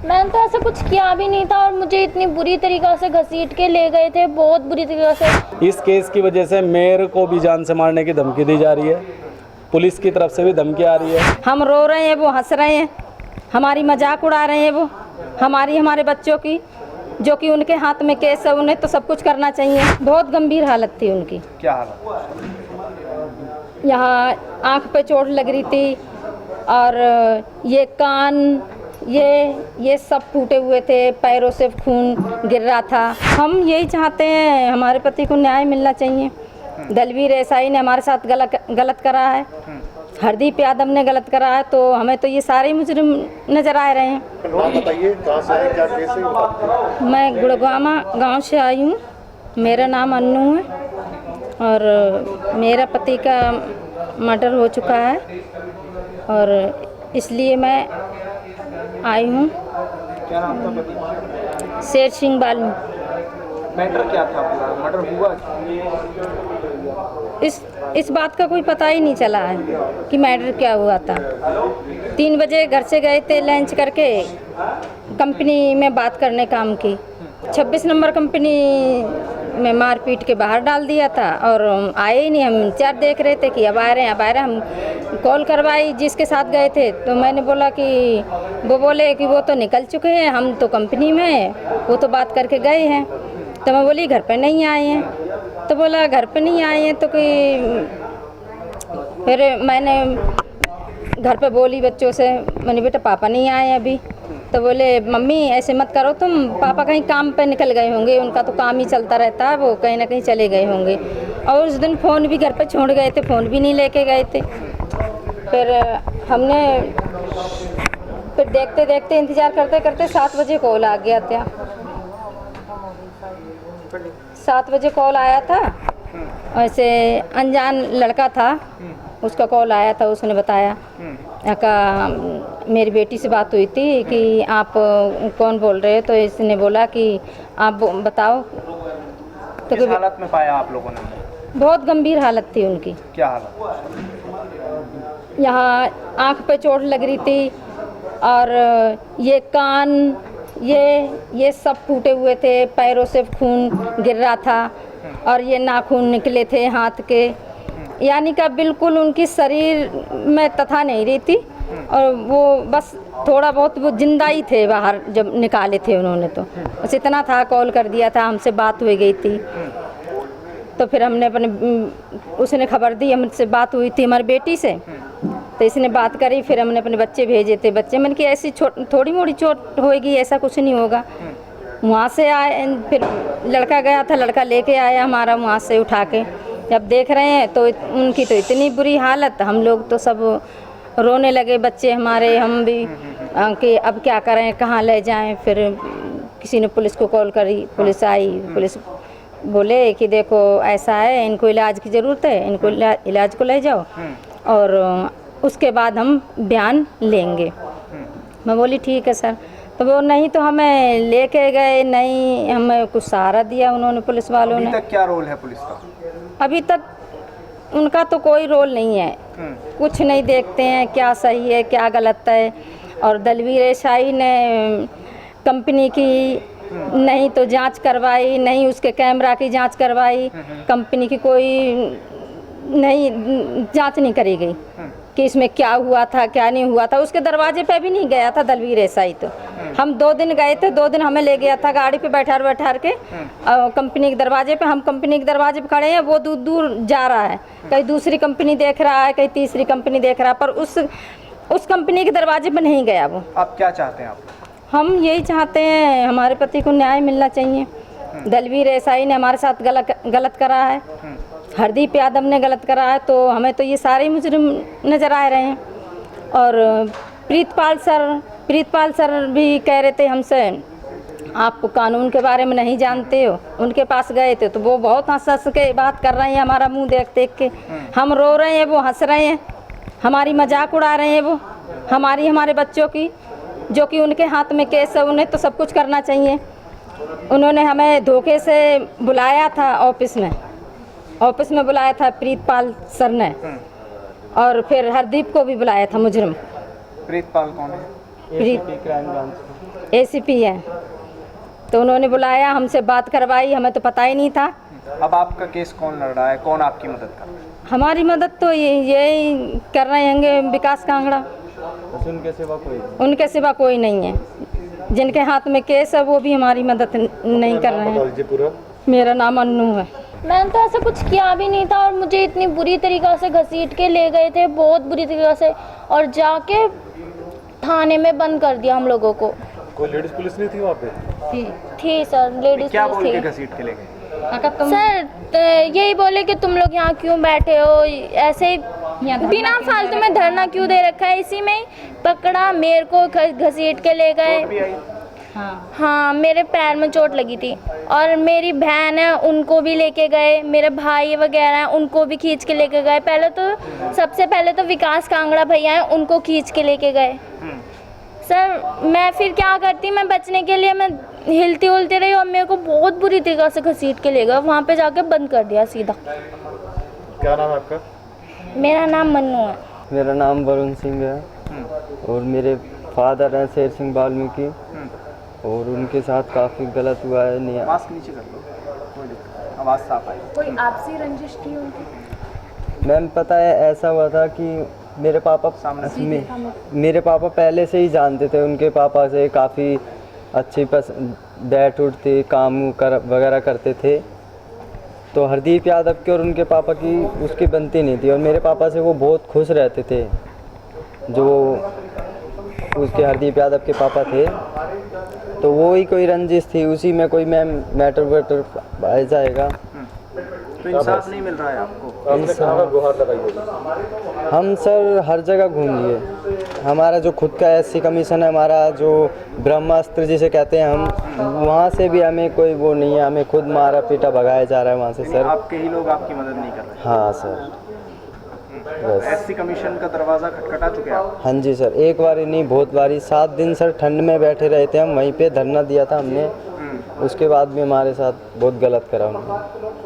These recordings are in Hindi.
मैंने तो ऐसा कुछ किया भी नहीं था और मुझे इतनी बुरी तरीक़ा से घसीट के ले गए थे, बहुत बुरी तरीक़ा से। इस केस की वजह से मेयर को भी जान से मारने की धमकी दी जा रही है, पुलिस की तरफ से भी धमकी आ रही है। हम रो रहे हैं, वो हंस रहे हैं, हमारी मजाक उड़ा रहे हैं, वो हमारे बच्चों की, जो कि उनके हाथ में केस है, उन्हें तो सब कुछ करना चाहिए। बहुत गंभीर हालत थी उनकी। क्या हालत? यहाँ आँख पे चोट लग रही थी और ये कान, ये सब फूटे हुए थे, पैरों से खून गिर रहा था। हम यही चाहते हैं, हमारे पति को न्याय मिलना चाहिए। दलवीर एसआई ने हमारे साथ गलत करा है, हरदीप यादव ने गलत करा है, तो हमें तो ये सारे मुजरिम नज़र आ रहे हैं। बताइए कहाँ से आए, क्या केस है? मैं गुड़गामा गांव से आई हूँ, मेरा नाम अन्नू है और मेरा पति का मर्डर हो चुका है और इसलिए मैं आई हूँ। क्या नाम था पति? शेर सिंह बालू। मैटर क्या था? मर्डर हुआ? इस बात का कोई पता ही नहीं चला है कि मैटर क्या हुआ था। 3 बजे घर से गए थे लंच करके, कंपनी में बात करने काम की। 26 नंबर कंपनी में मार पीट के बाहर डाल दिया था और आए ही नहीं। हम इंतजार देख रहे थे कि अब आ रहे हैं। हम कॉल करवाई जिसके साथ गए थे, तो मैंने बोला कि वो बोले कि वो तो निकल चुके हैं, हम तो कंपनी में हैं, वो तो बात करके गए हैं। तो मैं बोली घर पे नहीं आए हैं, तो बोला घर पे नहीं आए हैं तो कि फिर मैंने घर पे बोली बच्चों से, मैंने बेटा पापा नहीं आए हैं अभी। तो बोले मम्मी ऐसे मत करो तुम, पापा कहीं काम पे निकल गए होंगे, उनका तो काम ही चलता रहता है, वो कहीं ना कहीं चले गए होंगे। और उस दिन फ़ोन भी घर पे छोड़ गए थे, फ़ोन भी नहीं लेके गए थे। फिर हमने देखते देखते इंतज़ार करते करते 7 बजे कॉल आ गया था। 7 बजे कॉल आया था, ऐसे अनजान लड़का था, उसका कॉल आया था। उसने बताया कि मेरी बेटी से बात हुई थी कि आप कौन बोल रहे हो, तो इसने बोला कि आप बताओ। तो किस हालत में पाया आप लोगों ने? बहुत गंभीर हालत थी उनकी। क्या हालत? यहाँ आँख पे चोट लग रही थी और ये कान, ये सब फूटे हुए थे, पैरों से खून गिर रहा था और ये नाखून निकले थे हाथ के, यानी कि बिल्कुल उनकी शरीर में तथा नहीं रही थी और वो बस थोड़ा बहुत वो जिंदा ही थे बाहर जब निकाले थे उन्होंने। तो बस इतना था, कॉल कर दिया था, हमसे बात हो गई थी। तो फिर हमने उसने खबर दी, हमसे बात हुई थी हमारी बेटी से, तो इसने बात करी। फिर हमने अपने बच्चे भेजे थे। बच्चे मैंने कि ऐसी थोड़ी मोड़ी चोट होएगी, ऐसा कुछ नहीं होगा। वहाँ से आए, फिर लड़का गया था, लड़का लेके आया हमारा वहाँ से उठा के। जब देख रहे हैं तो उनकी तो इतनी बुरी हालत, हम लोग तो सब रोने लगे, बच्चे हमारे, हम भी, कि अब क्या करें, कहाँ ले जाएं। फिर किसी ने पुलिस को कॉल करी, पुलिस आई। पुलिस बोले कि देखो ऐसा है, इनको इलाज की ज़रूरत है, इनको इलाज को ले जाओ और उसके बाद हम बयान लेंगे। मैं बोली ठीक है सर। तो वो नहीं तो हमें लेके गए, नहीं हमें कुछ सहारा दिया उन्होंने, पुलिस वालों ने। अभी तक क्या रोल है पुलिस का? अभी तक उनका तो कोई रोल नहीं है, कुछ नहीं देखते हैं क्या सही है क्या गलत है। और दलवीर एसआई ने कंपनी की नहीं तो जांच करवाई, नहीं उसके कैमरा की जांच करवाई, कंपनी की कोई नहीं जांच नहीं करी गई कि इसमें क्या हुआ था क्या नहीं हुआ था। उसके दरवाजे पे भी नहीं गया था दलवीर एसआई। तो हम 2 दिन गए थे, 2 दिन हमें ले गया था गाड़ी पे बैठा के कंपनी के दरवाजे पे। हम कंपनी के दरवाजे पे खड़े हैं, वो दूर दूर जा रहा है, कहीं दूसरी कंपनी देख रहा है, कहीं तीसरी कंपनी देख रहा है, पर उस कंपनी के दरवाजे पे नहीं गया वो। आप क्या चाहते हैं? आप? हम यही चाहते हैं, हमारे पति को न्याय मिलना चाहिए। दलवीर एसआई ने हमारे साथ गलत करा है, हरदीप यादव ने गलत करा है, तो हमें तो ये सारे मुजरिम नज़र आ रहे हैं। और प्रीतपाल सर भी कह रहे थे हमसे, आप कानून के बारे में नहीं जानते हो। उनके पास गए थे तो वो बहुत हंस के बात कर रहे हैं, हमारा मुंह देख के। हम रो रहे हैं, वो हंस रहे हैं, हमारी मजाक उड़ा रहे हैं, वो हमारे बच्चों की, जो कि उनके हाथ में केस है, उन्हें तो सब कुछ करना चाहिए। उन्होंने हमें धोखे से बुलाया था ऑफिस में बुलाया था प्रीतपाल सर ने, और फिर हरदीप को भी बुलाया था मुजरिम। प्रीतपाल कौन है? एसीपी है, तो उन्होंने बुलाया, हमसे बात करवाई, हमें तो पता ही नहीं था। अब आपका केस कौन लड़ रहा है, कौन आपकी मदद कर रहा है? हमारी मदद तो यही कर रहे होंगे विकास कांगड़ा, उनके सिवा कोई नहीं है। जिनके हाथ में केस है वो भी हमारी मदद नहीं कर रहे हैं। मेरा नाम अन्नू है। मैंने तो ऐसा कुछ किया भी नहीं था और मुझे इतनी बुरी तरीक़ा से घसीट के ले गए थे, बहुत बुरी तरीक़ा से, और जाके थाने में बंद कर दिया हम लोगों को। कोई लेडीज पुलिस नहीं थी वहाँ पे? थी सर, लेडीज क्या बोल पुलिस के थी। घसीट के ले गए? सर यही बोले कि तुम लोग यहाँ क्यों बैठे हो, ऐसे ही बिना फालतू में धरना क्यों दे रखा है, इसी में ही पकड़ा, मेरे को घसीट के ले गए। हाँ, मेरे पैर में चोट लगी थी, और मेरी बहन है उनको भी लेके गए, मेरे भाई वगैरह हैं उनको भी खींच के लेके गए। सबसे पहले तो विकास कांगड़ा भैया हैं, उनको खींच के लेके गए। सर मैं फिर क्या करती, मैं बचने के लिए मैं हिलती उलती रही, और मेरे को बहुत बुरी तरीक़ा से घसीट के ले गए, वहाँ पे जाके बंद कर दिया सीधा। क्या नाम है आपका? मेरा नाम मन्नू है। मेरा नाम वरुण सिंह है, और मेरे फादर हैं शेर सिंह वाल्मीकि, और उनके साथ काफ़ी गलत हुआ है। नहीं, मास्क नीचे कर लो, कोई दिक्कत नहीं, आवाज़ साफ आई। कोई आपसी रंजिश थी उनकी? मैम पता है ऐसा हुआ था कि मेरे पापा पहले से ही जानते थे, उनके पापा से काफ़ी अच्छी बैठ उठते काम वगैरह करते थे। तो हरदीप यादव के और उनके पापा की उसकी बनती नहीं थी, और मेरे पापा से वो बहुत खुश रहते थे, जो उसके हरदीप यादव के पापा थे। तो वो ही कोई रंजिश थी, उसी में कोई मैम मैटर वेटर आ जाएगा। तो इंसाफ नहीं मिल रहा है आपको? आपने कहाँ पर गुहार लगाई होगी? हम सर हर जगह घूम लिए। हमारा जो खुद का एससी कमीशन है, हमारा जो ब्रह्मास्त्र जिसे कहते हैं हम, वहाँ से भी हमें कोई वो नहीं है, हमें खुद मारा पीटा भगाया जा रहा है वहाँ से सर। आपके ही लोग आपकी मदद नहीं कर रहे? हाँ सर, बस। एससी कमीशन का दरवाज़ा खटखटा चुके हैं आप? हाँ जी सर, एक बार ही नहीं बहुत बारी। 7 दिन सर ठंड में बैठे रहे थे हम, वहीं पे धरना दिया था हमने। उसके बाद भी हमारे साथ बहुत गलत करा उन्होंने।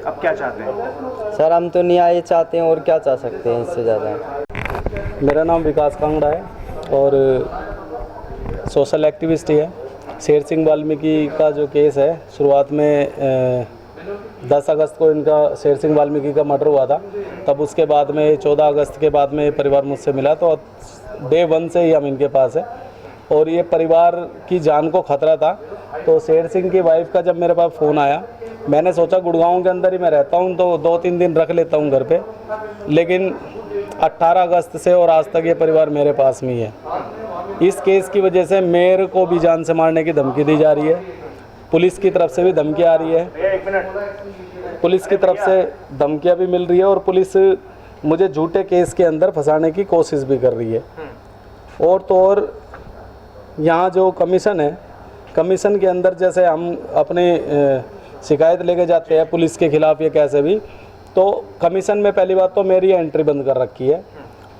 अब क्या चाहते हैं? सर हम तो न्याय चाहते हैं, और क्या चाह सकते हैं इससे ज़्यादा। मेरा नाम विकास कांगड़ा है, और सोशल एक्टिविस्ट ही है। शेर सिंह वाल्मीकि का जो केस है, शुरुआत में 10 अगस्त को इनका शेर सिंह वाल्मीकि का मर्डर हुआ था। तब उसके बाद में 14 अगस्त के बाद में ये परिवार मुझसे मिला, तो डे 1 से ही हम इनके पास है, और ये परिवार की जान को खतरा था। तो शेर सिंह की वाइफ का जब मेरे पास फ़ोन आया, मैंने सोचा गुड़गांव के अंदर ही मैं रहता हूं, तो 2-3 दिन रख लेता हूं घर पे, लेकिन 18 अगस्त से और आज तक ये परिवार मेरे पास में ही है। इस केस की वजह से मेरे को भी जान से मारने की धमकी दी जा रही है, पुलिस की तरफ से भी धमकी आ रही है, पुलिस की तरफ से धमकियां भी मिल रही है, और पुलिस मुझे झूठे केस के अंदर फंसाने की कोशिश भी कर रही है। और तो और यहाँ जो कमीशन है, कमीशन के अंदर जैसे हम अपने शिकायत लेके जाते हैं पुलिस के खिलाफ या कैसे भी, तो कमीशन में पहली बात तो मेरी एंट्री बंद कर रखी है।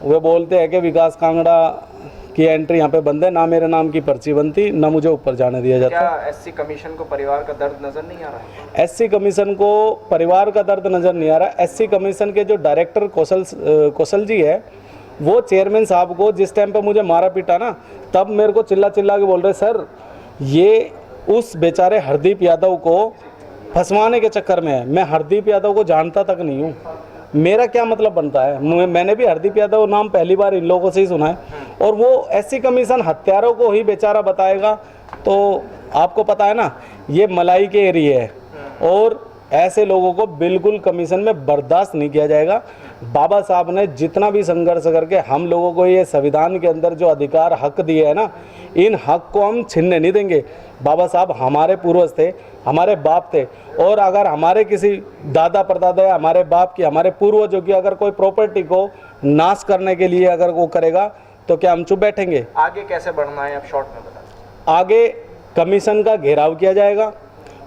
वे बोलते हैं कि विकास कांगड़ा की एंट्री यहाँ पे बंद है, ना मेरे नाम की पर्ची बनती, ना मुझे ऊपर जाने दिया जाता। क्या एससी कमीशन को परिवार का दर्द नजर नहीं आ रहा है? एससी कमीशन को परिवार का दर्द नज़र नहीं आ रहा। एससी कमीशन के जो डायरेक्टर कौशल जी है, वो चेयरमैन साहब को जिस टाइम पे मुझे मारा पीटा ना, तब मेरे को चिल्ला चिल्ला के बोल रहे, सर ये उस बेचारे हरदीप यादव को फंसवाने के चक्कर में है। मैं हरदीप यादव को जानता तक नहीं हूँ, मेरा क्या मतलब बनता है? मैंने भी हरदीप यादव नाम पहली बार इन लोगों से ही सुना है, और वो एससी कमीशन हत्यारों को ही बेचारा बताएगा। तो आपको पता है ना, ये मलाई के एरिया है, और ऐसे लोगों को बिल्कुल कमीशन में बर्दाश्त नहीं किया जाएगा। बाबा साहब ने जितना भी संघर्ष करके हम लोगों को ये संविधान के अंदर जो अधिकार हक दिए है ना, इन हक को हम छीनने नहीं देंगे। बाबा साहब हमारे पूर्वज थे, हमारे बाप थे, और अगर हमारे किसी दादा परदादा या हमारे बाप की, हमारे पूर्वजों की अगर कोई प्रॉपर्टी को नाश करने के लिए अगर वो करेगा, तो क्या हम चुप बैठेंगे? आगे कैसे बढ़ना है, आप शॉर्ट में बताएं। आगे कमीशन का घेराव किया जाएगा,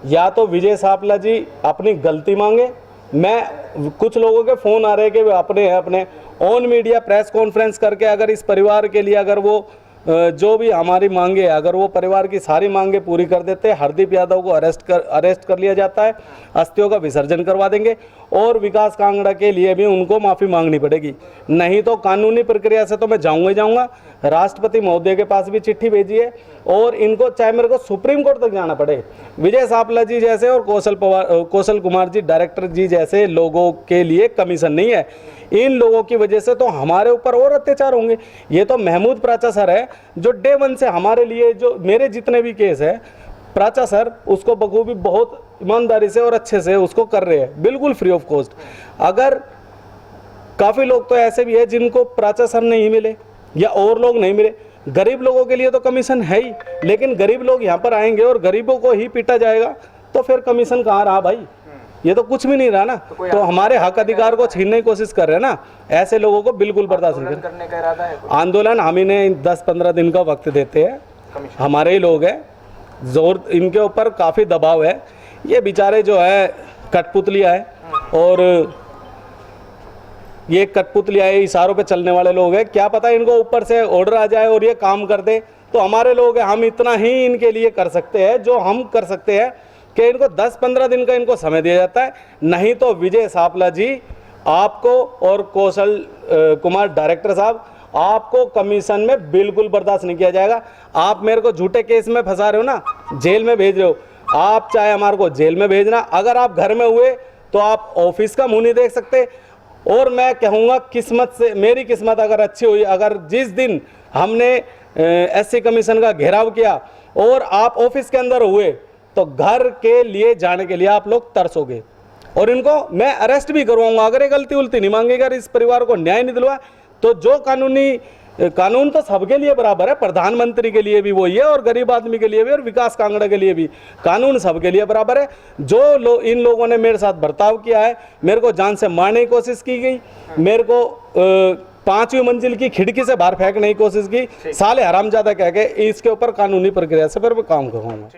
या तो विजय सापला जी अपनी गलती मांगे। मैं कुछ लोगों के फ़ोन आ रहे हैं कि वे अपने ऑन मीडिया प्रेस कॉन्फ्रेंस करके अगर इस परिवार के लिए अगर वो जो भी हमारी मांगे, अगर वो परिवार की सारी मांगे पूरी कर देते, हरदीप यादव को अरेस्ट कर लिया जाता है, अस्थियों का विसर्जन करवा देंगे और विकास कांगड़ा के लिए भी उनको माफ़ी मांगनी पड़ेगी। नहीं तो कानूनी प्रक्रिया से तो मैं जाऊँगा ही जाऊँगा। राष्ट्रपति महोदय के पास भी चिट्ठी भेजी है और इनको चाहे मेरे को सुप्रीम कोर्ट तक जाना पड़े। विजय सापला जी जैसे और कौशल कुमार जी डायरेक्टर जी जैसे लोगों के लिए कमीशन नहीं है। इन लोगों की वजह से तो हमारे ऊपर और अत्याचार होंगे। ये तो महमूद प्राचा सर है जो डे वन से हमारे लिए, जो मेरे जितने भी केस है, प्राचा सर उसको बखूबी बहुत ईमानदारी से और अच्छे से उसको कर रहे हैं, बिल्कुल फ्री ऑफ कॉस्ट। अगर काफ़ी लोग तो ऐसे भी है जिनको प्राचा सर नहीं मिले या और लोग नहीं मिले, गरीब लोगों के लिए तो कमीशन है ही, लेकिन गरीब लोग यहाँ पर आएंगे और गरीबों को ही पीटा जाएगा तो फिर कमीशन कहाँ रहा भाई? ये तो कुछ भी नहीं रहा ना। तो हमारे हक अधिकार को छीनने की कोशिश कर रहे हैं ना, ऐसे लोगों को बिल्कुल बर्दाश्त नहीं करने का इरादा है। आंदोलन हम इन्हें 10-15 दिन का वक्त देते हैं, हमारे ही लोग हैं, जोर इनके ऊपर काफ़ी दबाव है। ये बेचारे जो है कठपुतलियाँ है और ये कठपुतलियाँ है, इशारों पे चलने वाले लोग हैं। क्या पता इनको ऊपर से ऑर्डर आ जाए और ये काम कर दे। तो हमारे लोग हैं, हम इतना ही इनके लिए कर सकते हैं जो हम कर सकते हैं कि इनको 10-15 दिन का इनको समय दिया जाता है। नहीं तो विजय सापला जी आपको और कौशल कुमार डायरेक्टर साहब आपको कमीशन में बिल्कुल बर्दाश्त नहीं किया जाएगा। आप मेरे को झूठे केस में फंसा रहे हो ना, जेल में भेज रहे हो। आप चाहे हमारे को जेल में भेजना, अगर आप घर में हुए तो आप ऑफिस का मुंह नहीं देख सकते। और मैं कहूँगा किस्मत से, मेरी किस्मत अगर अच्छी हुई, अगर जिस दिन हमने एससी कमीशन का घेराव किया और आप ऑफिस के अंदर हुए तो घर के लिए जाने के लिए आप लोग तरसोगे और इनको मैं अरेस्ट भी करवाऊंगा अगर ये गलती उल्टी नहीं मांगेगा, इस परिवार को न्याय नहीं दिलवा। तो जो कानून तो सबके लिए बराबर है, प्रधानमंत्री के लिए भी वही है और गरीब आदमी के लिए भी और विकास कांगड़ा के लिए भी कानून सबके लिए बराबर है। जो इन लोगों ने मेरे साथ बर्ताव किया है, मेरे को जान से मारने की कोशिश की गई, मेरे को 5वीं मंजिल की खिड़की से बाहर फेंकने की कोशिश की, साले हरामजादा कह के, इसके ऊपर कानूनी प्रक्रिया से फिर मैं काम करूँगा।